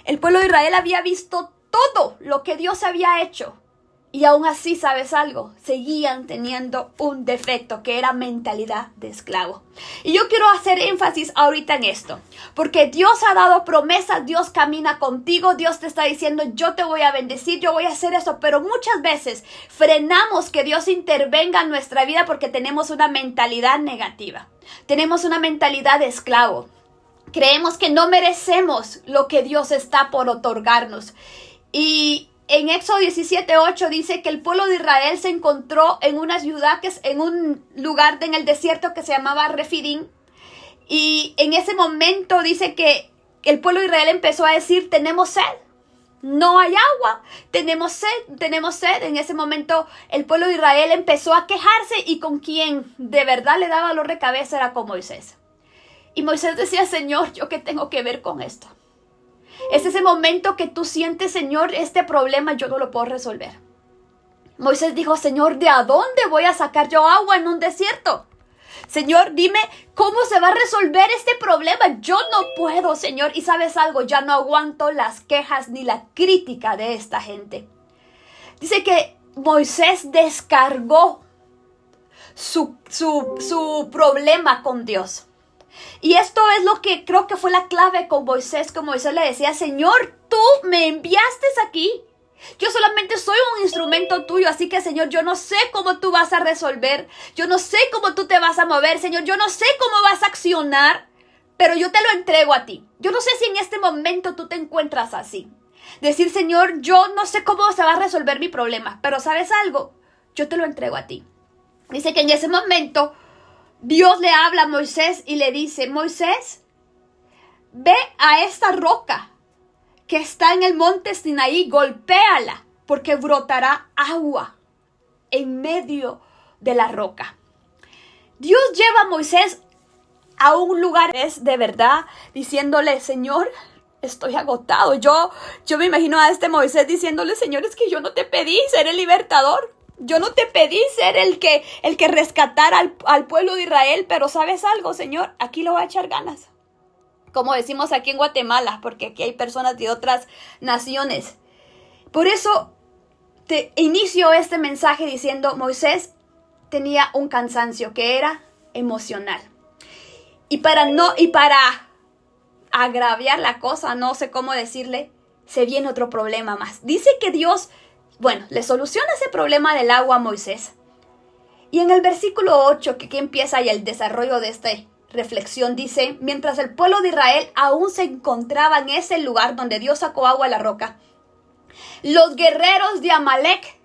El pueblo de Israel había visto todo lo que Dios había hecho. Y aún así, ¿sabes algo? Seguían teniendo un defecto, que era mentalidad de esclavo. Y yo quiero hacer énfasis ahorita en esto, porque Dios ha dado promesas, Dios camina contigo, Dios te está diciendo, yo te voy a bendecir, yo voy a hacer eso, pero muchas veces frenamos que Dios intervenga en nuestra vida porque tenemos una mentalidad negativa. Tenemos una mentalidad de esclavo. Creemos que no merecemos lo que Dios está por otorgarnos. Y en Éxodo 17:8 dice que el pueblo de Israel se encontró en una ciudad, en un lugar en el desierto que se llamaba Refidim. Y en ese momento dice que el pueblo de Israel empezó a decir, tenemos sed, no hay agua, tenemos sed, tenemos sed. En ese momento el pueblo de Israel empezó a quejarse y con quien de verdad le daba dolor de cabeza era con Moisés. Y Moisés decía, Señor, ¿yo qué tengo que ver con esto? Es ese momento que tú sientes, Señor, este problema yo no lo puedo resolver. Moisés dijo, Señor, ¿de a dónde voy a sacar yo agua en un desierto? Señor, dime, ¿cómo se va a resolver este problema? Yo no puedo, Señor. Y ¿sabes algo? Ya no aguanto las quejas ni la crítica de esta gente. Dice que Moisés descargó su problema con Dios. Y esto es lo que creo que fue la clave con Moisés, como Moisés le decía, Señor, tú me enviaste aquí. Yo solamente soy un instrumento tuyo, así que, Señor, yo no sé cómo tú vas a resolver. Yo no sé cómo tú te vas a mover, Señor. Yo no sé cómo vas a accionar, pero yo te lo entrego a ti. Yo no sé si en este momento tú te encuentras así. Decir, Señor, yo no sé cómo se va a resolver mi problema, pero ¿sabes algo? Yo te lo entrego a ti. Dice que en ese momento Dios le habla a Moisés y le dice, Moisés, ve a esta roca que está en el monte Sinaí, golpéala, porque brotará agua en medio de la roca. Dios lleva a Moisés a un lugar, es de verdad, diciéndole, Señor, estoy agotado. Yo me imagino a este Moisés diciéndole, Señor, es que yo no te pedí ser el libertador. Yo no te pedí ser el que rescatara al pueblo de Israel, pero ¿sabes algo, Señor? Aquí lo voy a echar ganas. Como decimos aquí en Guatemala, porque aquí hay personas de otras naciones. Por eso te inicio este mensaje diciendo, Moisés tenía un cansancio que era emocional. Y para agraviar la cosa, no sé cómo decirle, se viene otro problema más. Dice que Dios, le soluciona ese problema del agua a Moisés. Y en el versículo 8, que aquí empieza ya el desarrollo de esta reflexión, dice, mientras el pueblo de Israel aún se encontraba en ese lugar donde Dios sacó agua de la roca, los guerreros de Amalek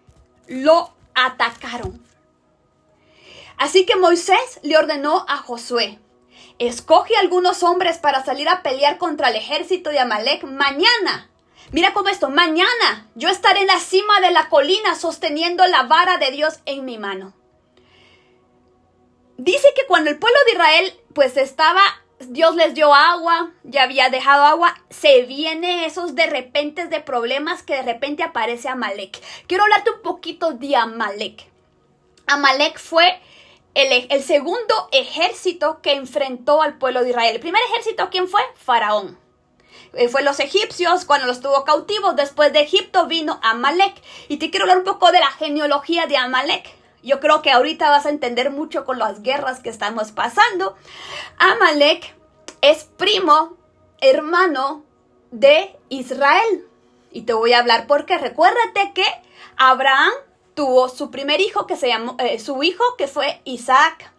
lo atacaron. Así que Moisés le ordenó a Josué, escoge algunos hombres para salir a pelear contra el ejército de Amalek mañana. Mira cómo esto, mañana yo estaré en la cima de la colina sosteniendo la vara de Dios en mi mano. Dice que cuando el pueblo de Israel Dios les dio agua, ya había dejado agua, se vienen esos de repente de problemas que de repente aparece Amalek. Quiero hablarte un poquito de Amalek. Amalek fue el segundo ejército que enfrentó al pueblo de Israel. El primer ejército, ¿quién fue? Faraón. Fue los egipcios cuando los tuvo cautivos. Después de Egipto vino Amalek. Y te quiero hablar un poco de la genealogía de Amalek. Yo creo que ahorita vas a entender mucho con las guerras que estamos pasando. Amalek es primo, hermano de Israel. Y te voy a hablar porque recuérdate que Abraham tuvo su primer hijo su hijo que fue Isaac.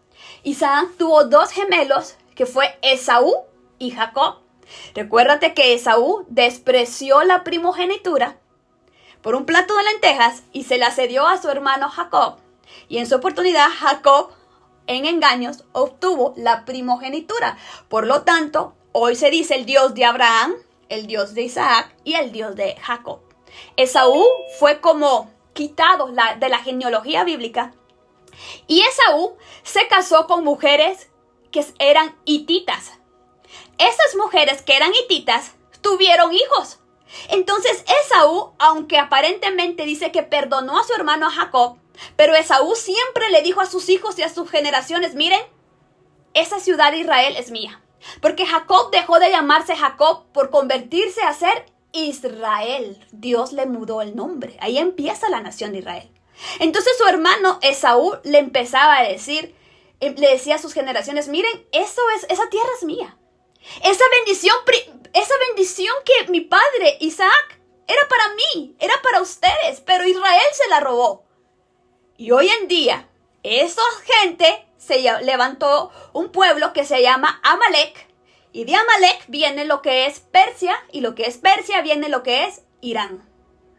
Isaac tuvo dos gemelos que fue Esaú y Jacob. Recuérdate que Esaú despreció la primogenitura por un plato de lentejas y se la cedió a su hermano Jacob. Y en su oportunidad Jacob, en engaños, obtuvo la primogenitura. Por lo tanto, hoy se dice el Dios de Abraham, el Dios de Isaac y el Dios de Jacob. Esaú fue como quitado de la genealogía bíblica. Y Esaú se casó con mujeres que eran hititas. Esas mujeres que eran hititas tuvieron hijos. Entonces Esaú, aunque aparentemente dice que perdonó a su hermano Jacob, pero Esaú siempre le dijo a sus hijos y a sus generaciones, miren, esa ciudad de Israel es mía. Porque Jacob dejó de llamarse Jacob por convertirse a ser Israel. Dios le mudó el nombre. Ahí empieza la nación de Israel. Entonces su hermano Esaú le empezaba a decir, le decía a sus generaciones, miren, esa tierra es mía. Esa bendición que mi padre Isaac era para mí, era para ustedes, pero Israel se la robó. Y hoy en día, esa gente se levantó un pueblo que se llama Amalek, y de Amalek viene lo que es Persia, y lo que es Persia viene lo que es Irán.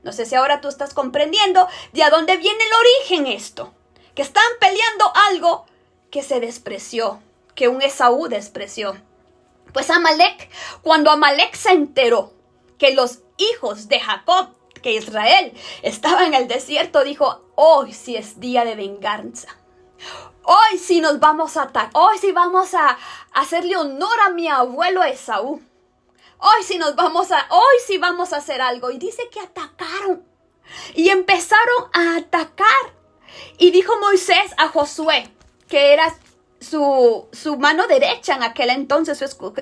No sé si ahora tú estás comprendiendo de a dónde viene el origen esto, que están peleando algo que se despreció, que un Esaú despreció. Pues Amalek, cuando Amalek se enteró que los hijos de Jacob, que Israel, estaba en el desierto, dijo, hoy sí es día de venganza. Hoy sí nos vamos a atacar. Hoy sí vamos a hacerle honor a mi abuelo Esaú. Hoy sí vamos a hacer algo. Y dice que atacaron. Y empezaron a atacar. Y dijo Moisés a Josué, que era su mano derecha en aquel entonces, su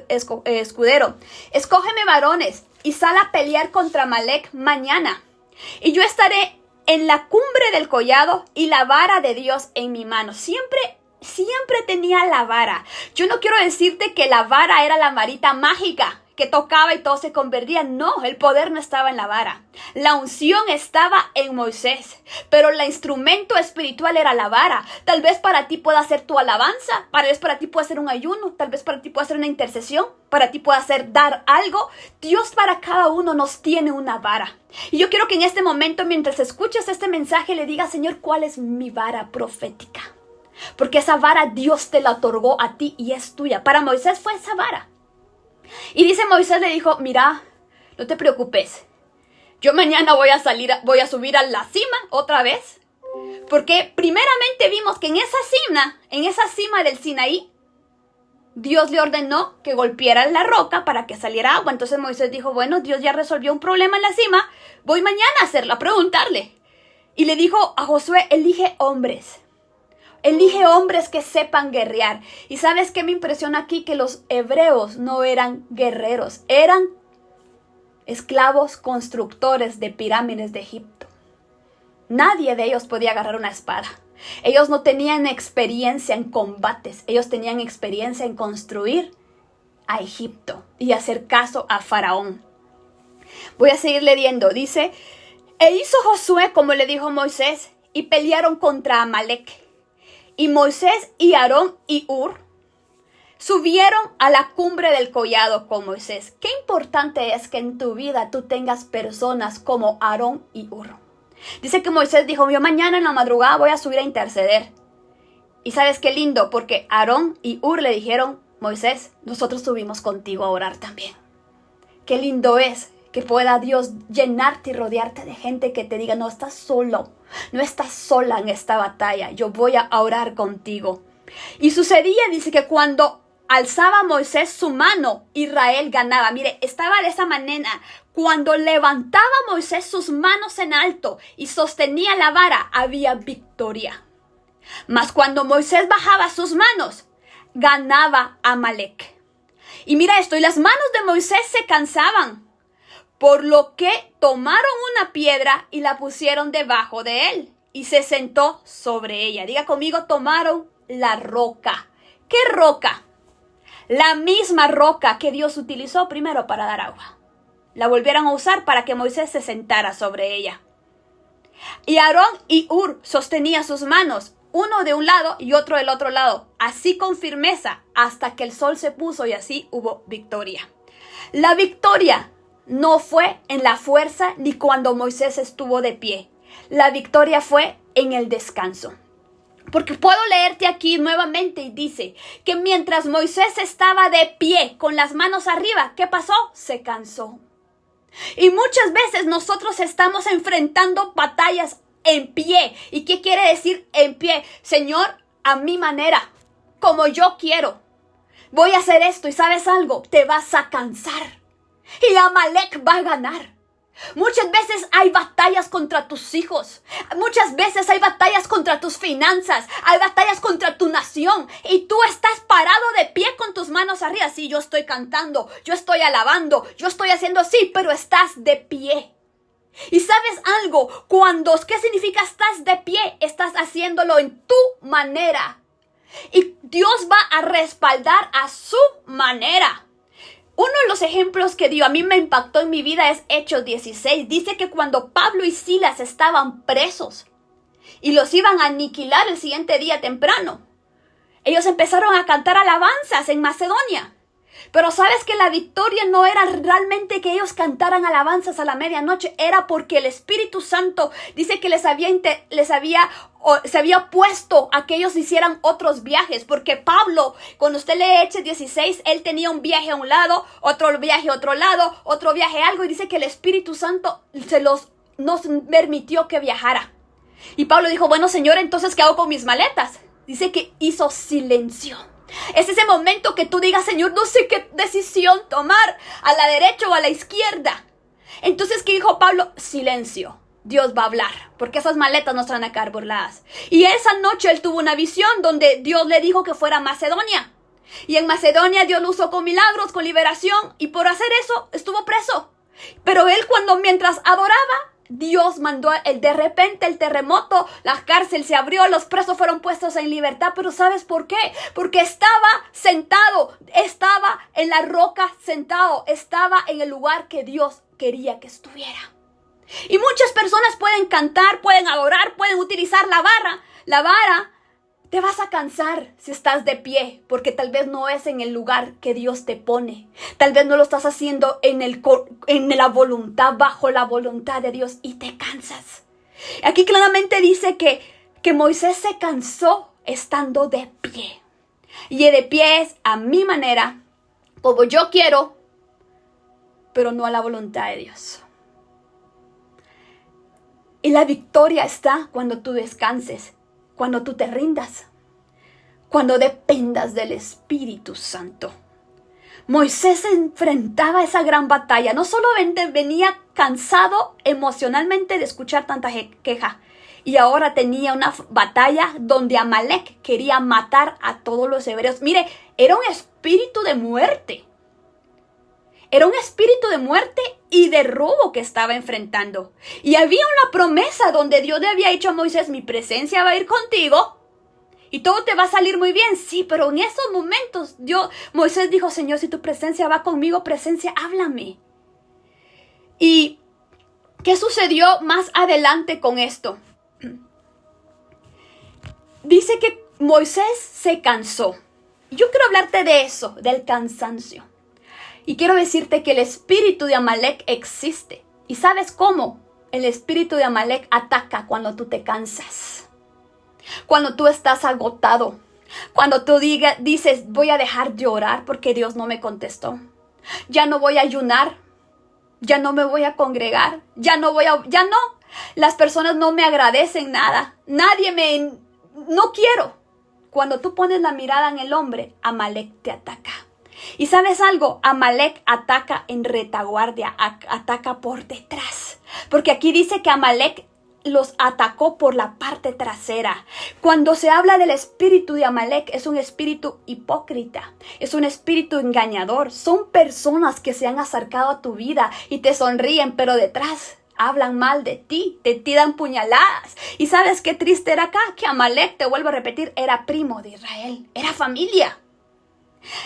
escudero. Escógeme varones y sal a pelear contra Amalek mañana. Y yo estaré en la cumbre del collado y la vara de Dios en mi mano. Siempre tenía la vara. Yo no quiero decirte que la vara era la varita mágica que tocaba y todo se convertía. No, el poder no estaba en la vara. La unción estaba en Moisés, pero el instrumento espiritual era la vara. Tal vez para ti pueda ser tu alabanza, tal vez para ti pueda ser un ayuno, tal vez para ti pueda ser una intercesión, para ti pueda ser dar algo. Dios para cada uno nos tiene una vara. Y yo quiero que en este momento, mientras escuches este mensaje, le digas, Señor, ¿cuál es mi vara profética? Porque esa vara Dios te la otorgó a ti y es tuya. Para Moisés fue esa vara. Y dice Moisés, le dijo, mira, no te preocupes. Yo mañana voy a subir a la cima otra vez. Porque primeramente vimos que en esa cima del Sinaí, Dios le ordenó que golpeara la roca para que saliera agua. Entonces Moisés dijo, bueno, Dios ya resolvió un problema en la cima. Voy mañana a preguntarle. Y le dijo a Josué, elige hombres. Elige hombres que sepan guerrear. ¿Y sabes qué me impresiona aquí? Que los hebreos no eran guerreros. Eran esclavos constructores de pirámides de Egipto. Nadie de ellos podía agarrar una espada. Ellos no tenían experiencia en combates. Ellos tenían experiencia en construir a Egipto y hacer caso a Faraón. Voy a seguir leyendo. Dice, e hizo Josué como le dijo Moisés y pelearon contra Amalek. Y Moisés y Aarón y Hur subieron a la cumbre del collado con Moisés. Qué importante es que en tu vida tú tengas personas como Aarón y Hur. Dice que Moisés dijo, yo mañana en la madrugada voy a subir a interceder. Y sabes qué lindo, porque Aarón y Hur le dijeron, Moisés, nosotros subimos contigo a orar también. Qué lindo es que pueda Dios llenarte y rodearte de gente que te diga, no estás solo, no estás sola en esta batalla, yo voy a orar contigo. Y sucedía, dice que cuando alzaba Moisés su mano, Israel ganaba. Mire, estaba de esa manera. Cuando levantaba Moisés sus manos en alto y sostenía la vara, había victoria. Mas cuando Moisés bajaba sus manos, ganaba Amalek. Y mira esto, y las manos de Moisés se cansaban, por lo que tomaron una piedra y la pusieron debajo de él, y se sentó sobre ella. Diga conmigo, tomaron la roca. ¿Qué roca? La misma roca que Dios utilizó primero para dar agua. La volvieron a usar para que Moisés se sentara sobre ella. Y Aarón y Hur sostenían sus manos, uno de un lado y otro del otro lado, así con firmeza, hasta que el sol se puso y así hubo victoria. La victoria no fue en la fuerza ni cuando Moisés estuvo de pie. La victoria fue en el descanso. Porque puedo leerte aquí nuevamente y dice que mientras Moisés estaba de pie con las manos arriba, ¿qué pasó? Se cansó. Y muchas veces nosotros estamos enfrentando batallas en pie. ¿Y qué quiere decir en pie? Señor, a mi manera, como yo quiero. Voy a hacer esto y ¿sabes algo? Te vas a cansar. Y Amalek va a ganar. Muchas veces hay batallas contra tus hijos. Muchas veces hay batallas contra tus finanzas. Hay batallas contra tu nación. Y tú estás parado de pie con tus manos arriba. Sí, yo estoy cantando, yo estoy alabando, yo estoy haciendo así, pero estás de pie. Y ¿sabes algo? ¿Qué significa estás de pie? Estás haciéndolo en tu manera. Y Dios va a respaldar a su manera. Uno de los ejemplos que dio a mí me impactó en mi vida es Hechos 16. Dice que cuando Pablo y Silas estaban presos y los iban a aniquilar el siguiente día temprano, ellos empezaron a cantar alabanzas en Macedonia. Pero sabes que la victoria no era realmente que ellos cantaran alabanzas a la medianoche, era porque el Espíritu Santo dice que se había puesto a que ellos hicieran otros viajes, porque Pablo, cuando usted lee Hechos 16, él tenía un viaje a un lado, otro viaje a otro lado, otro viaje a algo, y dice que el Espíritu Santo nos permitió que viajara. Y Pablo dijo, bueno, Señor, entonces, ¿qué hago con mis maletas? Dice que hizo silencio. Es ese momento que tú digas, Señor, no sé qué decisión tomar, a la derecha o a la izquierda. Entonces, ¿qué dijo Pablo? Silencio. Dios va a hablar, porque esas maletas no se van a quedar burladas. Y esa noche él tuvo una visión donde Dios le dijo que fuera a Macedonia. Y en Macedonia Dios lo usó con milagros, con liberación, y por hacer eso estuvo preso. Pero él mientras adoraba, Dios mandó de repente el terremoto, la cárcel se abrió, los presos fueron puestos en libertad. Pero ¿sabes por qué? Porque estaba sentado, estaba en la roca sentado, estaba en el lugar que Dios quería que estuviera. Y muchas personas pueden cantar, pueden adorar, pueden utilizar la vara. La vara, te vas a cansar si estás de pie, porque tal vez no es en el lugar que Dios te pone. Tal vez no lo estás haciendo en la voluntad, bajo la voluntad de Dios, y te cansas. Aquí claramente dice que Moisés se cansó estando de pie. Y de pie es a mi manera, como yo quiero, pero no a la voluntad de Dios. Y la victoria está cuando tú descanses, cuando tú te rindas, cuando dependas del Espíritu Santo. Moisés se enfrentaba a esa gran batalla. No solamente venía cansado emocionalmente de escuchar tanta queja, y ahora tenía una batalla donde Amalek quería matar a todos los hebreos. Mire, era un espíritu de muerte. Era un espíritu de muerte y de robo que estaba enfrentando. Y había una promesa donde Dios le había dicho a Moisés, mi presencia va a ir contigo y todo te va a salir muy bien. Sí, pero en esos momentos Moisés dijo, Señor, si tu presencia va conmigo, presencia, háblame. ¿Y qué sucedió más adelante con esto? Dice que Moisés se cansó. Yo quiero hablarte de eso, del cansancio. Y quiero decirte que el espíritu de Amalek existe. ¿Y sabes cómo? El espíritu de Amalek ataca cuando tú te cansas. Cuando tú estás agotado. Cuando tú dices, voy a dejar de orar porque Dios no me contestó. Ya no voy a ayunar. Ya no me voy a congregar. Ya no. Las personas no me agradecen nada. No quiero. Cuando tú pones la mirada en el hombre, Amalek te ataca. ¿Y sabes algo? Amalek ataca en retaguardia, ataca por detrás. Porque aquí dice que Amalek los atacó por la parte trasera. Cuando se habla del espíritu de Amalek, es un espíritu hipócrita, es un espíritu engañador. Son personas que se han acercado a tu vida y te sonríen, pero detrás hablan mal de ti, te tiran puñaladas. ¿Y sabes qué triste era acá? Que Amalek, te vuelvo a repetir, era primo de Israel, era familia.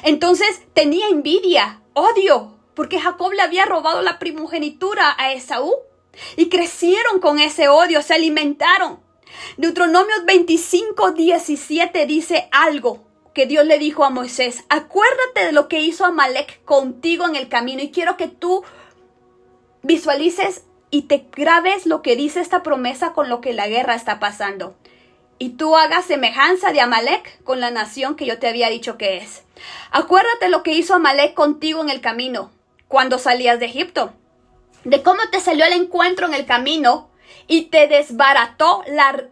Entonces tenía envidia, odio, porque Jacob le había robado la primogenitura a Esaú. Y crecieron con ese odio, se alimentaron. Deuteronomio 25:17 dice algo que Dios le dijo a Moisés. Acuérdate de lo que hizo Amalek contigo en el camino. Y quiero que tú visualices y te grabes lo que dice esta promesa con lo que la guerra está pasando. Y tú hagas semejanza de Amalek con la nación que yo te había dicho que es. Acuérdate lo que hizo Amalek contigo en el camino, cuando salías de Egipto. De cómo te salió el encuentro en el camino y te desbarató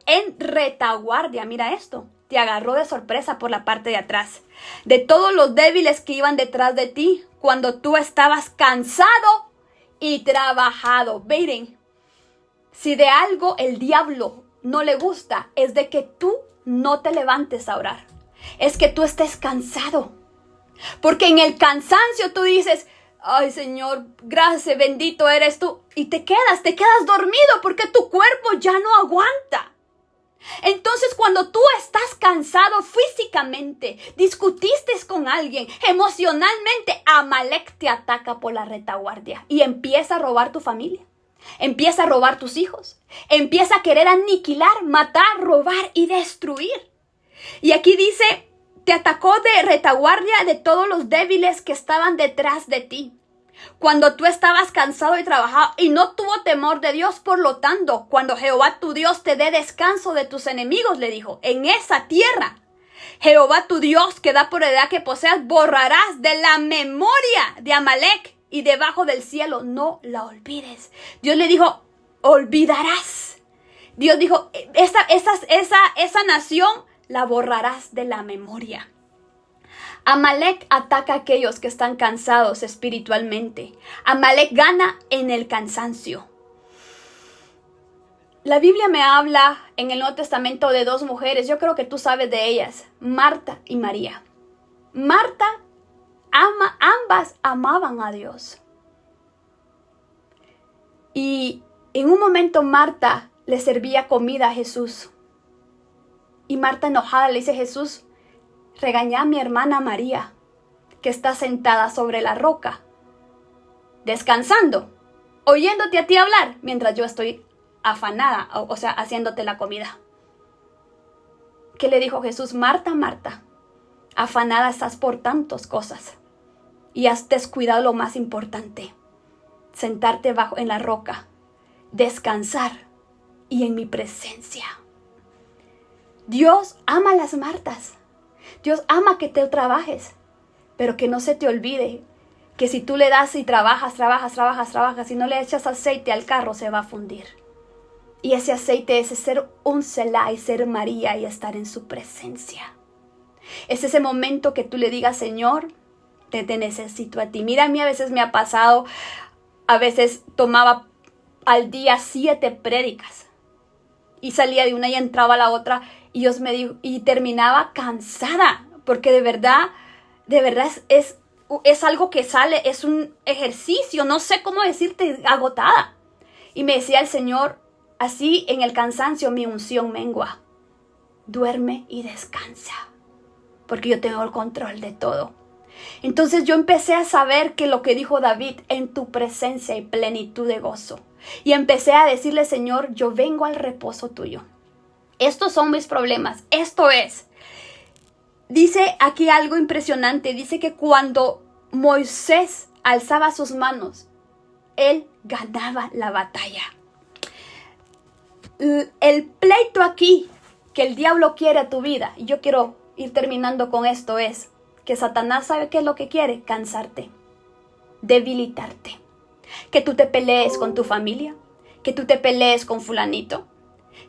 en retaguardia. Mira esto, te agarró de sorpresa por la parte de atrás. De todos los débiles que iban detrás de ti, cuando tú estabas cansado y trabajado. Miren, si de algo el diablo no le gusta, es de que tú no te levantes a orar. Es que tú estés cansado. Porque en el cansancio tú dices, ay Señor, gracias, bendito eres tú. Y te quedas dormido porque tu cuerpo ya no aguanta. Entonces cuando tú estás cansado físicamente, discutiste con alguien, emocionalmente, Amalek te ataca por la retaguardia y empieza a robar tu familia, empieza a robar tus hijos, empieza a querer aniquilar, matar, robar y destruir. Y aquí dice, te atacó de retaguardia de todos los débiles que estaban detrás de ti. Cuando tú estabas cansado y trabajado y no tuvo temor de Dios, por lo tanto, cuando Jehová tu Dios te dé descanso de tus enemigos, le dijo, en esa tierra, Jehová tu Dios que da por heredad que poseas, borrarás de la memoria de Amalek y debajo del cielo, no la olvides. Dios le dijo, olvidarás. Dios dijo, esa nación la borrarás de la memoria. Amalek ataca a aquellos que están cansados espiritualmente. Amalek gana en el cansancio. La Biblia me habla en el Nuevo Testamento de dos mujeres, yo creo que tú sabes de ellas, Marta y María. Marta, ambas amaban a Dios. Y en un momento Marta le servía comida a Jesús. Y Marta enojada le dice a Jesús, regañá a mi hermana María, que está sentada sobre la roca, descansando, oyéndote a ti hablar, mientras yo estoy afanada, o sea, haciéndote la comida. ¿Qué le dijo Jesús? Marta, Marta, afanada estás por tantas cosas y has descuidado lo más importante, sentarte en la roca, descansar y en mi presencia. Dios ama a las Martas. Dios ama que te trabajes, pero que no se te olvide que si tú le das y trabajas y no le echas aceite al carro, se va a fundir. Y ese aceite es ser un Selah y ser María y estar en su presencia. Es ese momento que tú le digas, Señor, te necesito a ti. Mira, a mí a veces me ha pasado, a veces tomaba al día 7 prédicas y salía de una y entraba a la otra. Y Dios me dijo, y terminaba cansada, porque de verdad es algo que sale, es un ejercicio, no sé cómo decirte, agotada. Y me decía el Señor, así en el cansancio mi unción mengua. Duerme y descansa, porque yo tengo el control de todo. Entonces yo empecé a saber que lo que dijo David, en tu presencia hay plenitud de gozo. Y empecé a decirle, Señor, yo vengo al reposo tuyo. Estos son mis problemas. Esto es. Dice aquí algo impresionante. Dice que cuando Moisés alzaba sus manos, él ganaba la batalla. El pleito aquí que el diablo quiere a tu vida, y yo quiero ir terminando con esto, es que Satanás sabe qué es lo que quiere: cansarte, debilitarte, que tú te pelees con tu familia, que tú te pelees con fulanito,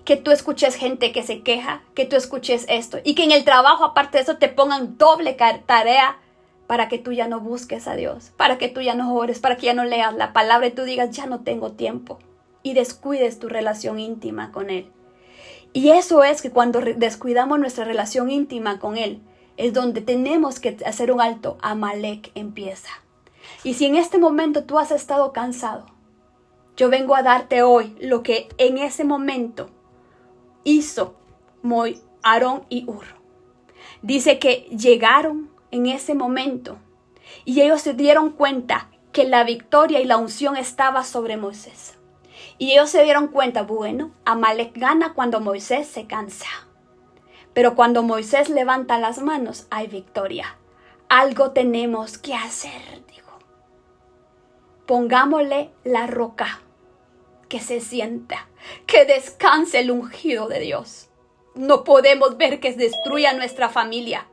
que tú escuches gente que se queja, que tú escuches esto y que en el trabajo aparte de eso te pongan doble tarea para que tú ya no busques a Dios, para que tú ya no ores, para que ya no leas la palabra y tú digas ya no tengo tiempo y descuides tu relación íntima con Él. Y eso es que cuando descuidamos nuestra relación íntima con Él es donde tenemos que hacer un alto. Amalek empieza. Y si en este momento tú has estado cansado, yo vengo a darte hoy lo que en ese momento hizo Aarón y Hur. Dice que llegaron en ese momento y ellos se dieron cuenta que la victoria y la unción estaba sobre Moisés. Y ellos se dieron cuenta, bueno, Amalek gana cuando Moisés se cansa. Pero cuando Moisés levanta las manos, hay victoria. Algo tenemos que hacer, dijo. Pongámosle la roca, que se sienta, que descanse el ungido de Dios. No podemos ver que destruya nuestra familia.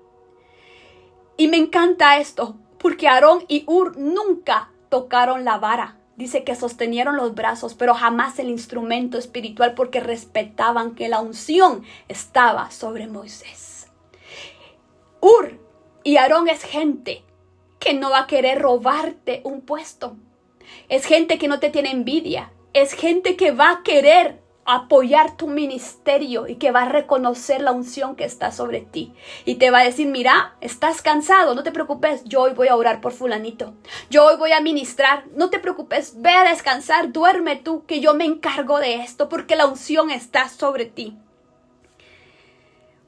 Y me encanta esto, porque Aarón y Hur nunca tocaron la vara. Dice que sostenieron los brazos, pero jamás el instrumento espiritual, porque respetaban que la unción estaba sobre Moisés. Hur y Aarón es gente que no va a querer robarte un puesto. Es gente que no te tiene envidia. Es gente que va a querer apoyar tu ministerio y que va a reconocer la unción que está sobre ti. Y te va a decir, mira, estás cansado, no te preocupes, yo hoy voy a orar por fulanito. Yo hoy voy a ministrar, no te preocupes, ve a descansar, duerme tú, que yo me encargo de esto porque la unción está sobre ti.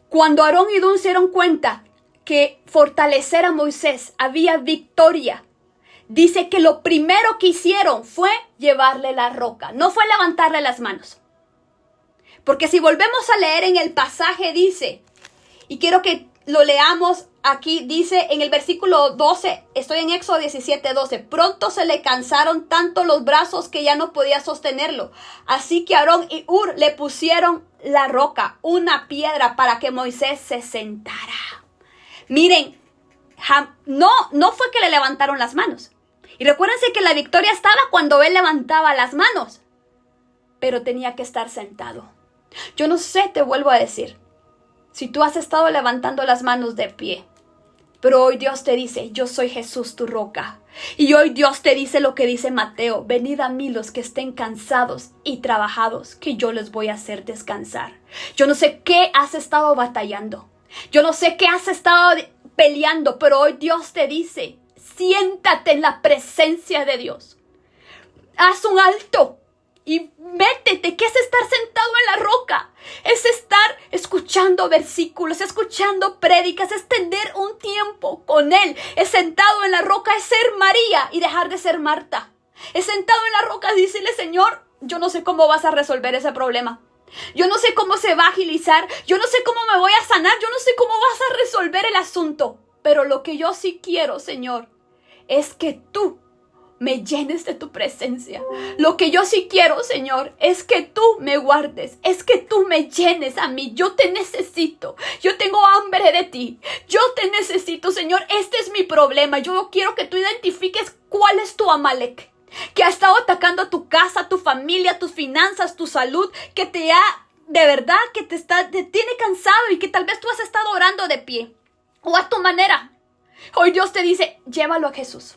Cuando Aarón y Hur se dieron cuenta que fortalecer a Moisés había victoria, dice que lo primero que hicieron fue llevarle la roca, no fue levantarle las manos. Porque si volvemos a leer en el pasaje dice, y quiero que lo leamos aquí, dice en el versículo 12, estoy en Éxodo 17:12, pronto se le cansaron tanto los brazos que ya no podía sostenerlo. Así que Aarón y Hur le pusieron la roca, una piedra para que Moisés se sentara. Miren, no fue que le levantaron las manos. Y recuérdense que la victoria estaba cuando él levantaba las manos, pero tenía que estar sentado. Yo no sé, te vuelvo a decir, si tú has estado levantando las manos de pie, pero hoy Dios te dice, yo soy Jesús tu roca. Y hoy Dios te dice lo que dice Mateo, venid a mí los que estén cansados y trabajados, que yo les voy a hacer descansar. Yo no sé qué has estado batallando, yo no sé qué has estado peleando, pero hoy Dios te dice, siéntate en la presencia de Dios. Haz un alto. Y métete, que es estar sentado en la roca, es estar escuchando versículos, escuchando prédicas, es tener un tiempo con Él, es sentado en la roca, es ser María y dejar de ser Marta, es sentado en la roca y decirle, Señor, yo no sé cómo vas a resolver ese problema, yo no sé cómo se va a agilizar, yo no sé cómo me voy a sanar, yo no sé cómo vas a resolver el asunto, pero lo que yo sí quiero, Señor, es que tú me llenes de tu presencia. Lo que yo sí quiero, Señor, es que tú me guardes, es que tú me llenes a mí. Yo te necesito, yo tengo hambre de ti, yo te necesito, Señor. Este es mi problema. Yo quiero que tú identifiques cuál es tu Amalek, que ha estado atacando tu casa, tu familia, tus finanzas, tu salud, que te ha, de verdad, que te tiene cansado y que tal vez tú has estado orando de pie o a tu manera. Hoy Dios te dice, llévalo a Jesús.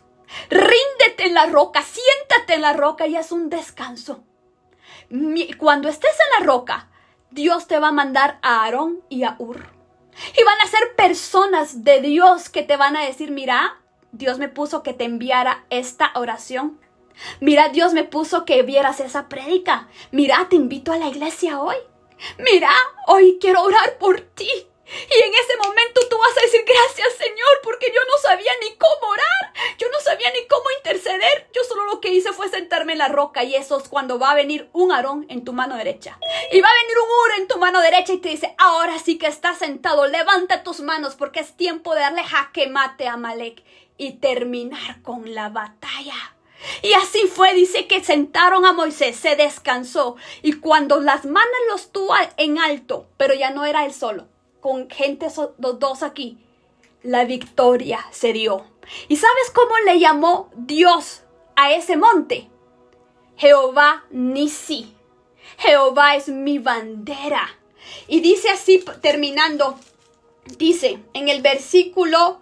Ríndete en la roca, siéntate en la roca y haz un descanso. Cuando estés en la roca, Dios te va a mandar a Aarón y a Hur. Y van a ser personas de Dios que te van a decir, mira, Dios me puso que te enviara esta oración. Mira, Dios me puso que vieras esa prédica. Mira, te invito a la iglesia hoy. Mira, hoy quiero orar por ti. Y en ese momento tú vas a decir, gracias Señor, porque yo no sabía ni cómo orar, yo no sabía ni cómo interceder, yo solo lo que hice fue sentarme en la roca. Y eso es cuando va a venir un Aarón en tu mano derecha y va a venir un Hur en tu mano derecha y te dice, ahora sí que estás sentado, levanta tus manos porque es tiempo de darle jaque mate a Amalek y terminar con la batalla. Y así fue, dice que sentaron a Moisés, se descansó y cuando las manos los tuvo en alto, pero ya no era él solo, con gente, los dos aquí, la victoria se dio. ¿Y sabes cómo le llamó Dios a ese monte? Jehová Nisi. Jehová es mi bandera. Y dice así, terminando, dice en el versículo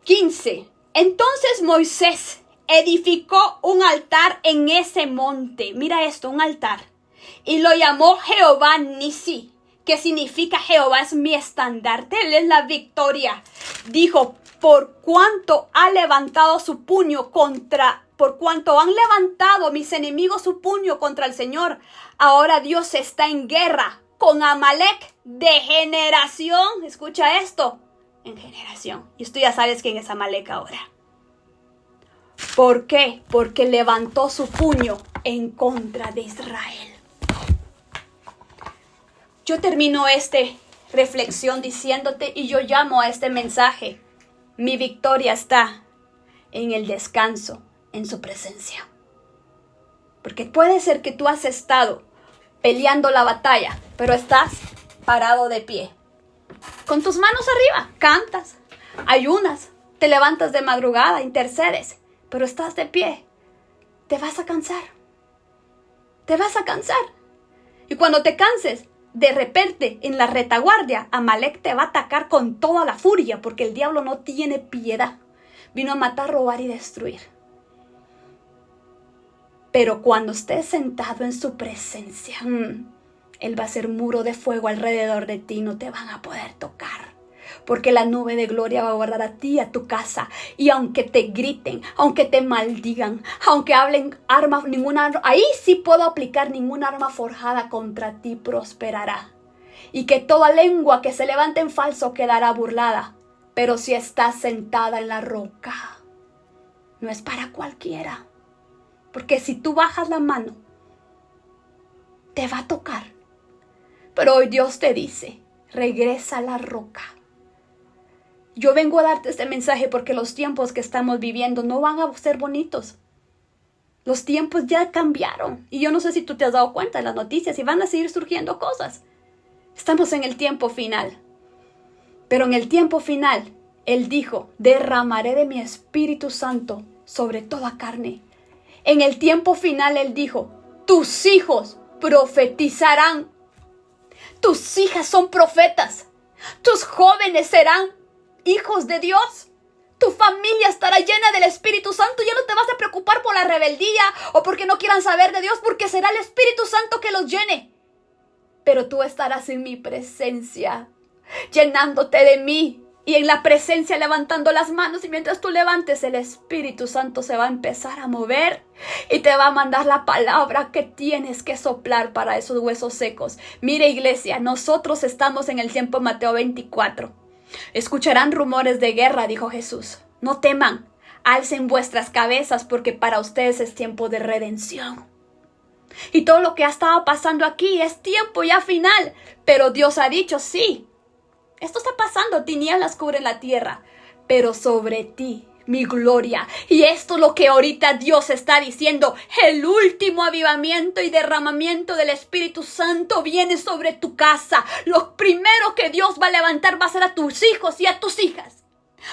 15, entonces Moisés edificó un altar en ese monte. Mira esto, un altar. Y lo llamó Jehová Nisi, que significa Jehová es mi estandarte, Él es la victoria. Dijo, por cuanto ha levantado su puño por cuanto han levantado mis enemigos su puño contra el Señor, ahora Dios está en guerra con Amalek de generación. Escucha esto, en generación. Y tú ya sabes quién es Amalek ahora. ¿Por qué? Porque levantó su puño en contra de Israel. Yo termino esta reflexión diciéndote y yo llamo a este mensaje, mi victoria está en el descanso, en su presencia. Porque puede ser que tú has estado peleando la batalla, pero estás parado de pie. Con tus manos arriba, cantas, ayunas, te levantas de madrugada, intercedes, pero estás de pie. Te vas a cansar. Te vas a cansar. Y cuando te canses, de repente, en la retaguardia, Amalek te va a atacar con toda la furia, porque el diablo no tiene piedad. Vino a matar, robar y destruir. Pero cuando estés sentado en su presencia, Él va a ser muro de fuego alrededor de ti, no te van a poder tocar. Porque la nube de gloria va a guardar a ti y a tu casa. Y aunque te griten, aunque te maldigan, aunque hablen armas, ahí sí puedo aplicar: ninguna arma forjada contra ti prosperará. Y que toda lengua que se levante en falso quedará burlada. Pero si estás sentada en la roca, no es para cualquiera. Porque si tú bajas la mano, te va a tocar. Pero hoy Dios te dice: regresa a la roca. Yo vengo a darte este mensaje porque los tiempos que estamos viviendo no van a ser bonitos. Los tiempos ya cambiaron. Y yo no sé si tú te has dado cuenta en las noticias y van a seguir surgiendo cosas. Estamos en el tiempo final. Pero en el tiempo final, Él dijo: derramaré de mi Espíritu Santo sobre toda carne. En el tiempo final Él dijo: tus hijos profetizarán. Tus hijas son profetas. Tus jóvenes serán hijos de Dios. Tu familia estará llena del Espíritu Santo. Ya no te vas a preocupar por la rebeldía o porque no quieran saber de Dios, porque será el Espíritu Santo que los llene. Pero tú estarás en mi presencia, llenándote de mí. Y en la presencia levantando las manos, y mientras tú levantes, el Espíritu Santo se va a empezar a mover y te va a mandar la palabra que tienes que soplar para esos huesos secos. Mire, iglesia, nosotros estamos en el tiempo de Mateo 24. Escucharán rumores de guerra, dijo Jesús. No teman, alcen vuestras cabezas, porque para ustedes es tiempo de redención. Y todo lo que ha estado pasando aquí es tiempo ya final. Pero Dios ha dicho: sí, esto está pasando, tinieblas cubren la tierra, pero sobre ti mi gloria. Y esto es lo que ahorita Dios está diciendo: el último avivamiento y derramamiento del Espíritu Santo viene sobre tu casa. Lo primero que Dios va a levantar va a ser a tus hijos y a tus hijas.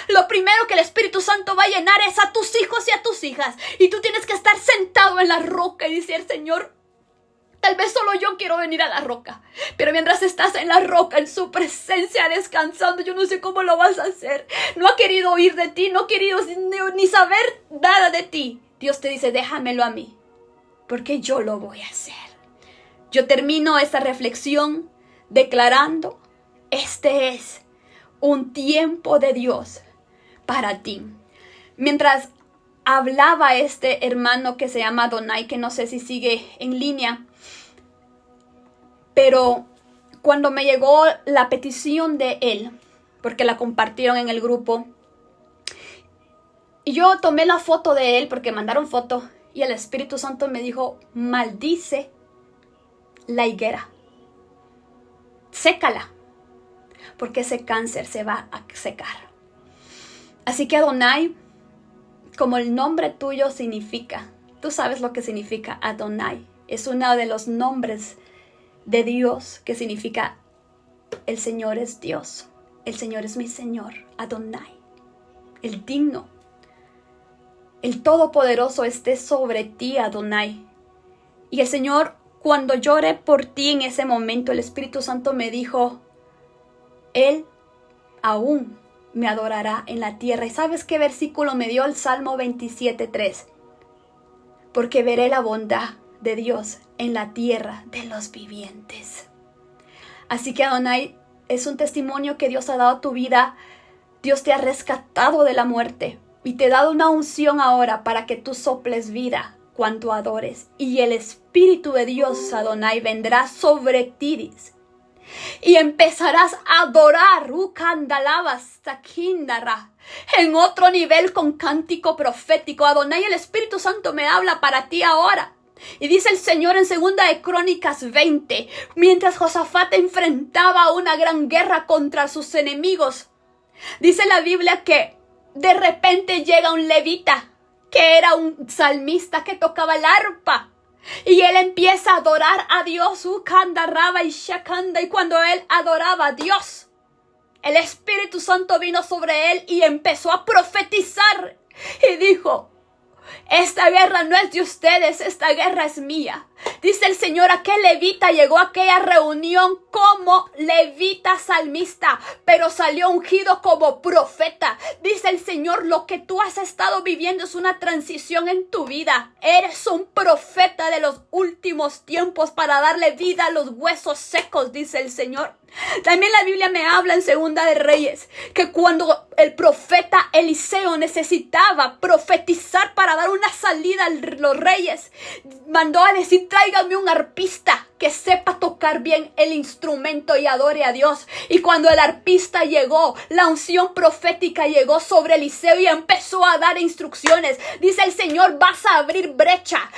Lo primero que el Espíritu Santo va a llenar es a tus hijos y a tus hijas. Y tú tienes que estar sentado en la roca y decir: Señor, tal vez solo yo quiero venir a la roca. Pero mientras estás en la roca, en su presencia, descansando, yo no sé cómo lo vas a hacer. No ha querido oír de ti, no ha querido ni saber nada de ti. Dios te dice: déjamelo a mí, porque yo lo voy a hacer. Yo termino esta reflexión declarando: este es un tiempo de Dios para ti. Mientras hablaba este hermano que se llama Adonai, que no sé si sigue en línea, pero cuando me llegó la petición de él, porque la compartieron en el grupo, y yo tomé la foto de él porque mandaron foto, y el Espíritu Santo me dijo: maldice la higuera, sécala, porque ese cáncer se va a secar. Así que Adonai, como el nombre tuyo significa, tú sabes lo que significa Adonai, es uno de los nombres de Dios que significa: el Señor es Dios, el Señor es mi Señor, Adonai, el digno, el todopoderoso esté sobre ti, Adonai. Y el Señor, cuando lloré por ti en ese momento, el Espíritu Santo me dijo: Él aún me adorará en la tierra. ¿Y sabes qué versículo me dio? El Salmo 27:3. Porque veré la bondad de Dios en la tierra de los vivientes. Así que Adonai, es un testimonio que Dios ha dado a tu vida. Dios te ha rescatado de la muerte y te ha dado una unción ahora para que tú soples vida cuando adores. Y el Espíritu de Dios, Adonai, vendrá sobre ti y empezarás a adorar en otro nivel con cántico profético. Adonai, el Espíritu Santo me habla para ti ahora. Y dice el Señor en 2 de Crónicas 20, mientras Josafat enfrentaba una gran guerra contra sus enemigos, dice la Biblia que de repente llega un levita, que era un salmista que tocaba el arpa. Y él empieza a adorar a Dios, y cuando él adoraba a Dios, el Espíritu Santo vino sobre él y empezó a profetizar. Y dijo: esta guerra no es de ustedes, esta guerra es mía. Dice el Señor, aquel levita llegó a aquella reunión como levita salmista, pero salió ungido como profeta. Dice el Señor, lo que tú has estado viviendo es una transición en tu vida. Eres un profeta de los últimos tiempos para darle vida a los huesos secos, dice el Señor. También la Biblia me habla en Segunda de Reyes que cuando el profeta Eliseo necesitaba profetizar para dar una salida a los reyes, mandó a decir, tráigame un arpista que sepa tocar bien el instrumento y adore a Dios. Y cuando el arpista llegó, la unción profética llegó sobre Eliseo y empezó a dar instrucciones. Dice el Señor, vas a abrir brecha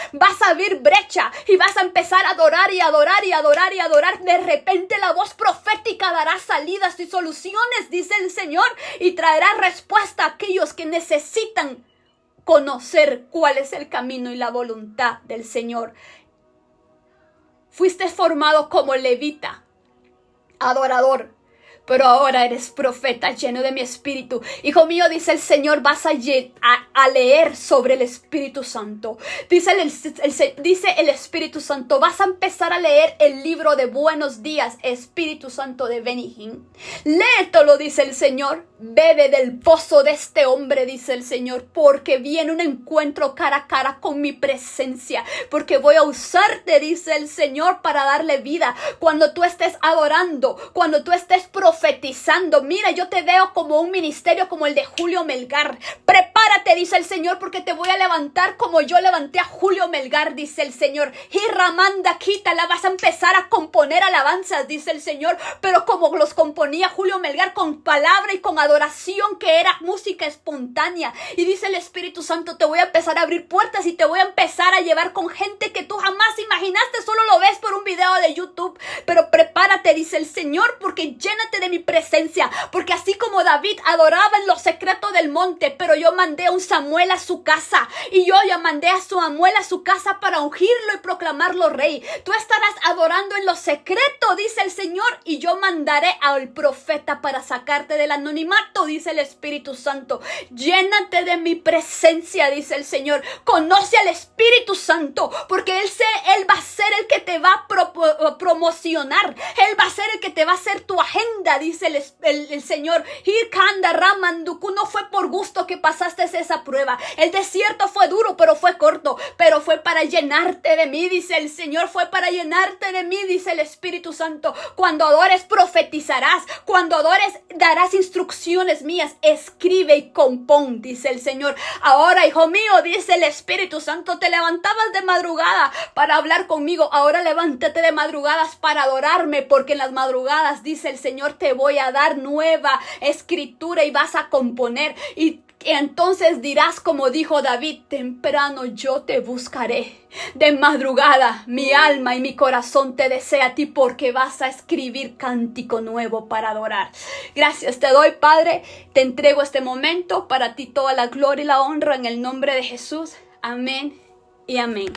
y vas a empezar a adorar y adorar y adorar y adorar. De repente la voz profética dará salidas y soluciones, dice el Señor, y traerá respuesta a aquellos que necesitan conocer cuál es el camino y la voluntad del Señor. Fuiste formado como levita, adorador, pero ahora eres profeta lleno de mi espíritu. Hijo mío, dice el Señor, vas a leer sobre el Espíritu Santo. Dice el Espíritu Santo, vas a empezar a leer el libro de Buenos Días, Espíritu Santo de Benny Hinn. Léetelo, dice el Señor. Bebe del pozo de este hombre, dice el Señor, porque viene un encuentro cara a cara con mi presencia, porque voy a usarte, dice el Señor, para darle vida. Cuando tú estés adorando, cuando tú estés profetizando, mira, yo te veo como un ministerio como el de Julio Melgar. Prepárate, dice el Señor, porque te voy a levantar como yo levanté a Julio Melgar, dice el Señor. Y Ramanda quítala, vas a empezar a componer alabanzas, dice el Señor, pero como los componía Julio Melgar, con palabra y con adoración, que era música espontánea. Y dice el Espíritu Santo, te voy a empezar a abrir puertas y te voy a empezar a llevar con gente que tú jamás imaginaste, solo lo ves por un video de YouTube. Pero prepárate, dice el Señor, porque llénate de mi presencia, porque así como David adoraba en lo secreto del monte, pero yo mandé a un Samuel a su casa, y yo ya mandé a Samuel a su casa para ungirlo y proclamarlo rey. Tú estarás adorando en lo secreto, dice el Señor, y yo mandaré al profeta para sacarte del anonimato, dice el Espíritu Santo. Llénate de mi presencia, dice el Señor. Conoce al Espíritu Santo, porque Él va a ser el que te va a promocionar. Él va a ser el que te va a hacer tu agenda, dice el Señor. No fue por gusto que pasaste esa prueba. El desierto fue duro, pero fue corto. Pero fue para llenarte de mí, dice el Señor. Fue para llenarte de mí, dice el Espíritu Santo. Cuando adores, profetizarás. Cuando adores, darás instrucciones mías. Escribe y compón, dice el Señor. Ahora, hijo mío, dice el Espíritu Santo, te levantabas de madrugada para hablar conmigo. Ahora levántate de madrugadas para adorarme, porque en las madrugadas, dice el Señor, te voy a dar nueva escritura y vas a componer. Y entonces dirás como dijo David, temprano yo te buscaré. De madrugada mi alma y mi corazón te desea a ti, porque vas a escribir cántico nuevo para adorar. Gracias te doy, Padre. Te entrego este momento. Para ti toda la gloria y la honra en el nombre de Jesús. Amén y amén.